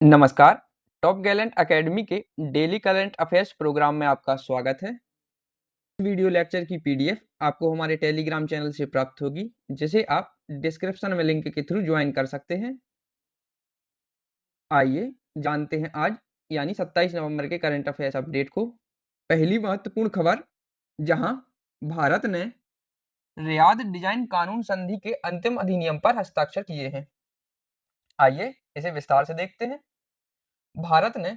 नमस्कार। Top Gallant academy के daily current affairs programme में आपका स्वागत है। वीडियो लेक्चर की पीडीएफ आपको हमारे टेलीग्राम चैनल से प्राप्त होगी, जिसे आप डिस्क्रिप्शन में लिंक के थ्रू ज्वाइन कर सकते हैं। आइए जानते हैं आज यानी 27 नवंबर के करंट अफेयर्स अपडेट को। पहली महत्वपूर्ण खबर, जहां भारत ने रियाद डिजाइन कानून संधि के अंतिम अधिनियम पर हस्ताक्षर किए हैं। आइए इसे विस्तार से देखते हैं। भारत ने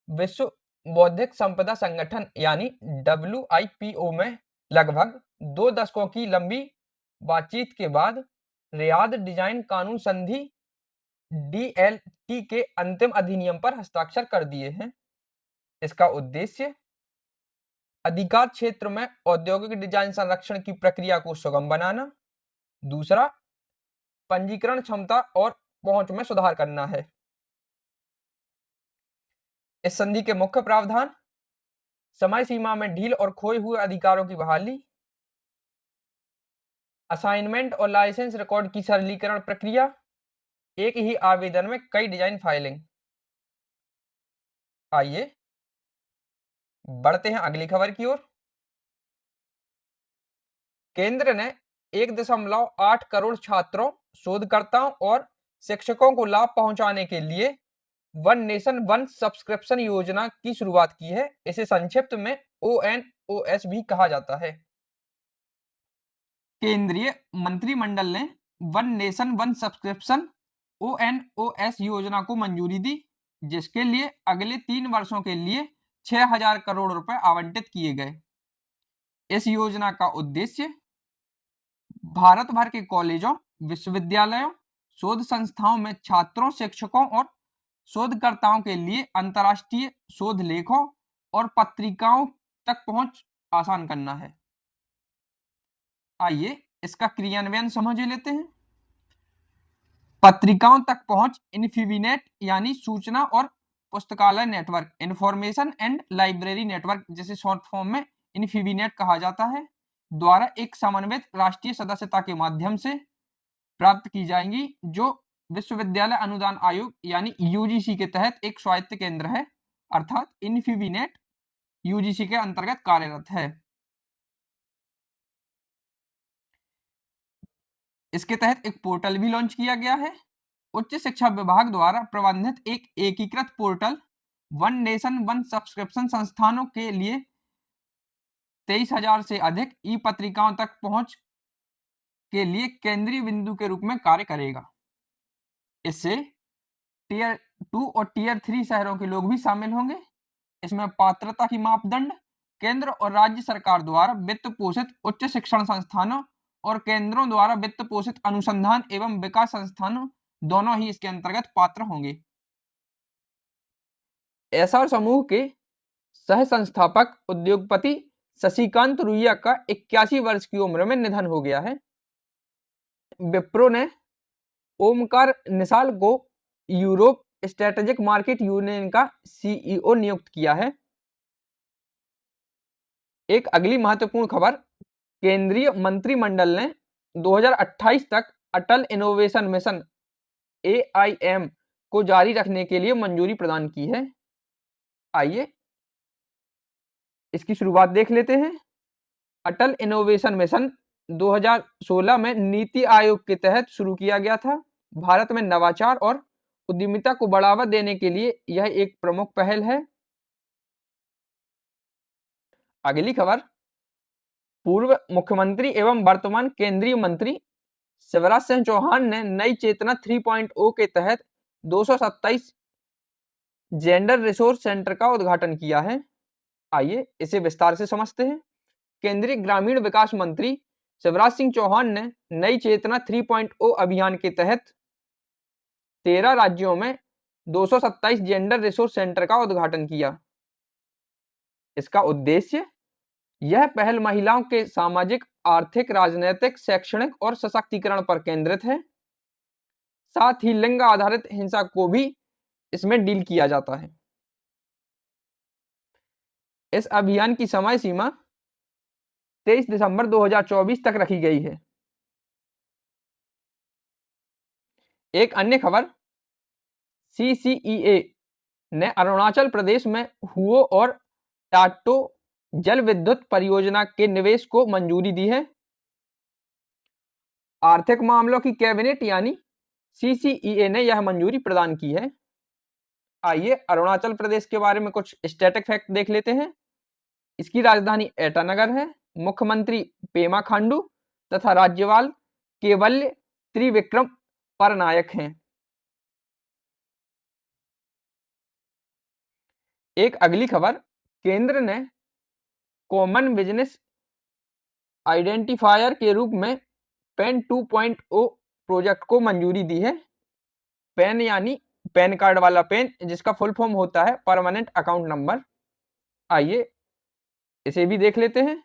विश्व बौद्धिक संपदा संगठन यानी WIPO में लगभग 2 दशकों की लंबी बातचीत के बाद रियाद डिजाइन कानून संधि DLT के अंतिम अधिनियम पर हस्ताक्षर कर दिए हैं। इसका उद्देश्य अधिकार क्षेत्र में औद्योगिक डिजाइन संरक्षण की प्रक्रिया को सुगम बनाना, दूसरा पंजीकरण क्षमता और पहुंच में सुधार करना है। इस संधि के मुख्य प्रावधान: समय सीमा में ढील और खोए हुए अधिकारों की बहाली, असाइनमेंट और लाइसेंस रिकॉर्ड की सरलीकरण प्रक्रिया, एक ही आवेदन में कई डिजाइन फाइलिंग। आइए बढ़ते हैं अगली खबर की ओर। केंद्र ने 1.8 करोड़ छात्रों, शोधकर्ताओं और शिक्षकों को लाभ पहुंचाने के लिए वन नेशन वन सब्सक्रिप्शन योजना की शुरुआत की है। इसे संक्षिप्त में ONOS भी कहा जाता है। केंद्रीय मंत्रिमंडल ने one nation one subscription ONOS योजना को मंजूरी दी, जिसके लिए अगले 3 वर्षों के लिए 6,000 करोड़ रुपए आवंटित किए गए। इस योजना का उद्देश्य भारत भर के कॉलेजों, विश्वविद्यालयों, शोध संस्थाओं में छात्रों, शिक्षकों और शोधकर्ताओं के लिए अंतर्राष्ट्रीय शोध लेखों और पत्रिकाओं तक पहुंच आसान करना है। आइए इसका क्रियान्वयन समझ लेते हैं। पत्रिकाओं तक पहुंच इन्फीबीनेट यानी सूचना और पुस्तकालय network, information and library network, जिसे शॉर्ट फॉर्म में इन्फीबीनेट कहा जाता है, द्वारा एक समन्वित राष्ट्रीय सदस्यता के माध्यम से प्राप्त की जाएंगी, जो विश्वविद्यालय अनुदान आयोग यानी UGC के तहत एक स्वायत्त केंद्र है, अर्थात इन्फीबीनेट UGC के अंतर्गत कार्यरत है। इसके तहत एक पोर्टल भी लॉन्च किया गया है। उच्च शिक्षा विभाग द्वारा प्रबंधित एक एकीकृत portal one nation one subscription संस्थानों के लिए 23,000 से अधिक ई पत्रिकाओं तक पहुंच के लिए केंद्रीय बिंदु के रूप में कार्य करेगा। इससे टियर 2 और टियर 3 शहरों के लोग भी शामिल होंगे। इसमें पात्रता की मापदंड केंद्र और राज्य सरकार द्वारा वित्त पोषित उच्च शिक्षण संस्थानों और केंद्रों द्वारा वित्त पोषित अनुसंधान एवं विकास संस्थानों दोनों ही इसके अंतर्गत पात्र होंगे। एसआर समूह के सह संस्थापक उद्योगपति शशिकांत रुइया का 81 वर्ष की उम्र में निधन हो गया है। विप्रो ने ओमकार निशाल को यूरोप स्ट्रेटेजिक मार्केट यूनियन का CEO नियुक्त किया है। एक अगली महत्वपूर्ण खबर, केंद्रीय मंत्रिमंडल ने 2028 तक अटल इनोवेशन मिशन AIM को जारी रखने के लिए मंजूरी प्रदान की है। आइए इसकी शुरुआत देख लेते हैं। अटल इनोवेशन मिशन 2016 में नीति आयोग के तहत शुरू किया गया था। भारत में नवाचार और उद्यमिता को बढ़ावा देने के लिए यह एक प्रमुख पहल है। अगली खबर, पूर्व मुख्यमंत्री एवं वर्तमान केंद्रीय मंत्री शिवराज सिंह चौहान ने नई चेतना 3.0 के तहत 227 जेंडर रिसोर्स सेंटर का उद्घाटन किया है। आइए इसे विस्तार से समझते हैं। केंद्रीय ग्रामीण विकास मंत्री शिवराज सिंह चौहान ने नई चेतना 3.0 अभियान के तहत 13 राज्यों में 227 जेंडर रिसोर्स सेंटर का उद्घाटन किया। इसका उद्देश्य यह पहल महिलाओं के सामाजिक, आर्थिक, राजनीतिक, शैक्षणिक और सशक्तिकरण पर केंद्रित है। साथ ही लिंग आधारित हिंसा को भी इसमें डील किया जाता है। इस अभियान की समय सीमा 23 दिसंबर 2024 तक रखी गई है। एक अन्य खबर, CCEA ने अरुणाचल प्रदेश में हुओ और टाटो जल विद्युत परियोजना के निवेश को मंजूरी दी है। आर्थिक मामलों की कैबिनेट यानी CCEA ने यह मंजूरी प्रदान की है। आइए अरुणाचल प्रदेश के बारे में कुछ स्टैटिक फैक्ट देख लेते हैं। इसकी राजधानी ईटानगर है। मुख्यमंत्री पेमा खांडू तथा राज्यपाल केवल्य त्रिविक्रम परनायक हैं। एक अगली खबर, केंद्र ने कॉमन बिजनेस आइडेंटिफायर के रूप में पैन 2.0 प्रोजेक्ट को मंजूरी दी है। पैन यानी पैन कार्ड वाला पैन, जिसका फुल फॉर्म होता है परमानेंट अकाउंट नंबर। आइए इसे भी देख लेते हैं।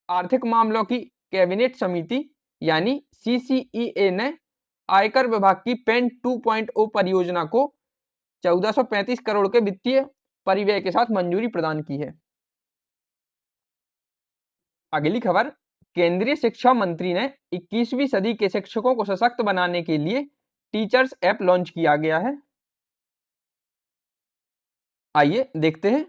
आर्थिक मामलों की कैबिनेट समिति यानी CCEA ने आयकर विभाग की पैन 2.0 परियोजना को 1435 करोड़ के वित्तीय परिव्यय के साथ मंजूरी प्रदान की है। अगली खबर, केंद्रीय शिक्षा मंत्री ने 21वीं सदी के शिक्षकों को सशक्त बनाने के लिए टीचर्स ऐप लॉन्च किया गया है। आइए देखते हैं।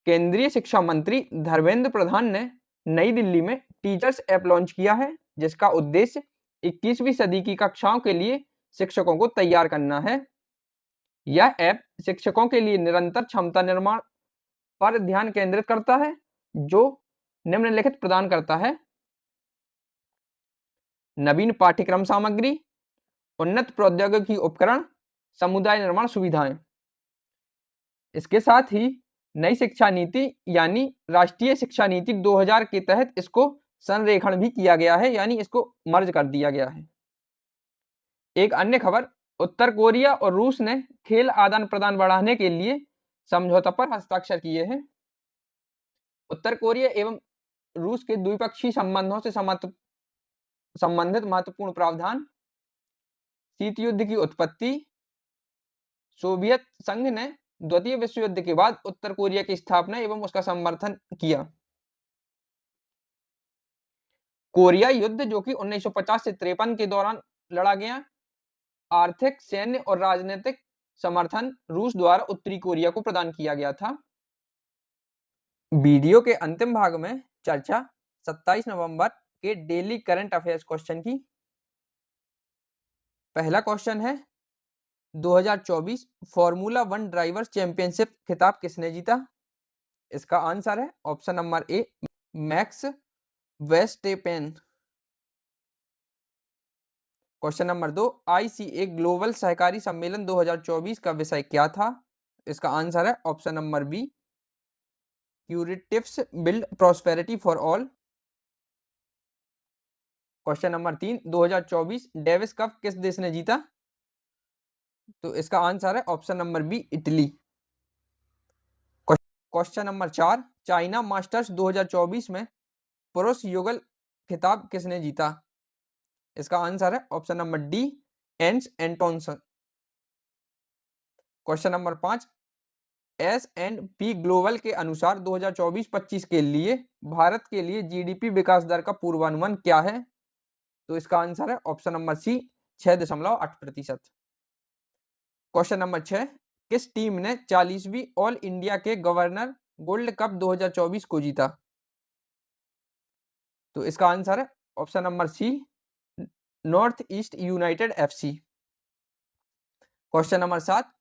केंद्रीय शिक्षा मंत्री धर्मेंद्र प्रधान ने नई दिल्ली में टीचर्स ऐप लॉन्च किया है, जिसका उद्देश्य 21वीं सदी की कक्षाओं के लिए शिक्षकों को तैयार करना है। यह ऐप शिक्षकों के लिए निरंतर क्षमता निर्माण पर ध्यान केंद्रित करता है, जो निम्नलिखित प्रदान करता है: नवीन पाठ्यक्रम सामग्री, उन्नत प्रौद्योगिकी उपकरण, समुदाय निर्माण सुविधाएं। इसके साथ ही नई शिक्षा नीति यानी राष्ट्रीय शिक्षा नीति 2000 के तहत इसको संरेखण भी किया गया है, यानी इसको मर्ज कर दिया गया है। एक अन्य खबर, उत्तर कोरिया और रूस ने खेल आदान प्रदान बढ़ाने के लिए समझौता पर हस्ताक्षर किए हैं। उत्तर कोरिया एवं रूस के द्विपक्षीय संबंधों से संबंधित महत्वपूर्ण प्रावधान, शीत युद्ध की उत्पत्ति, सोवियत संघ ने द्वितीय विश्व युद्ध के बाद उत्तर कोरिया की स्थापना एवं उसका समर्थन किया। कोरिया युद्ध, जो कि 1950 से 53 के दौरान लड़ा गया। आर्थिक, सैन्य और राजनीतिक समर्थन रूस द्वारा उत्तरी कोरिया को प्रदान किया गया था। वीडियो के अंतिम भाग में चर्चा 27 नवंबर के डेली करंट अफेयर्स क्वेश्चन की। पहला क्वेश्चन है, 2024 फॉर्मूला 1 ड्राइवर्स चैंपियनशिप खिताब किसने जीता? इसका आंसर है option number A, Max Verstappen. Question number 2, ICA global सहकारी सम्मेलन 2024 का विषय क्या था? इसका आंसर है option number B, cooperatives build prosperity for all. Question number 3, 2024 Davis Cup किस देश ने जीता? तो इसका आंसर है option number B, Italy. Question number 4, China Masters 2024 में पुरुष युगल खिताब किसने जीता? इसका आंसर है option number D, Anders Antonsen. Question number 5, S&P global के अनुसार 2024-25 के लिए भारत के लिए GDP विकास दर का पूर्वानुमान क्या है? तो इसका आंसर है option number C, 6.8%। Question number 6, किस टीम ने 40वीं ऑल इंडिया के गवर्नर गोल्ड कप 2024 को जीता? तो इसका आंसर है option number C, North East United FC। Question number 7,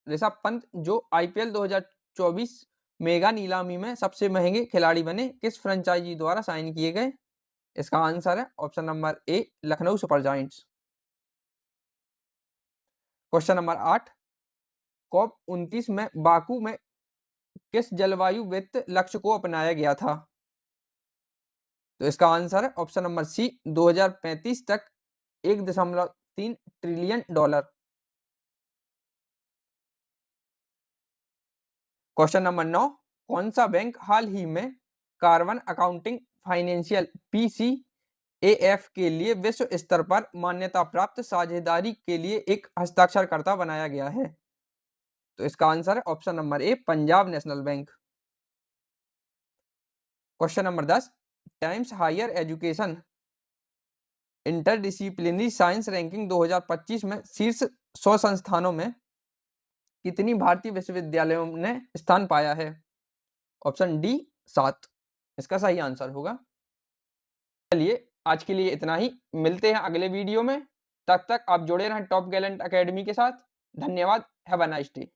Rishabh Pant जो IPL 2024 मेगा नीलामी में सबसे महंगे खिलाड़ी बने, किस फ्रेंचाइजी द्वारा साइन किए गए? इसका आंसर है ऑप्शन नंबर ए, Lucknow super giants. Question number 8, COP29 में बाकू में किस जलवायु वित्त लक्ष्य को अपनाया गया था? तो इसका आंसर है ऑप्शन नंबर सी, 2035 तक $1.3 ट्रिलियन। क्वेश्चन नंबर 9, कौन सा बैंक हाल ही में कार्बन अकाउंटिंग फाइनेंशियल PCAF के लिए विश्व स्तर पर मान्यता प्राप्त साझेदारी के लिए एक हस्ताक्षरकर्ता बनाया गया है? तो इसका आंसर है option number A, Punjab National Bank. Question number 10, Times Higher Education interdisciplinary science ranking 2025 में शीर्ष 100 संस्थानों में कितनी भारतीय विश्वविद्यालयों ने स्थान पाया है? ऑप्शन डी 7 इसका सही आंसर होगा। चलिए आज के लिए इतना ही, मिलते हैं अगले वीडियो में। तब तक आप जुड़े रहें टॉप गैलेंट अकेडमी के साथ। धन्यवाद। Have a nice day.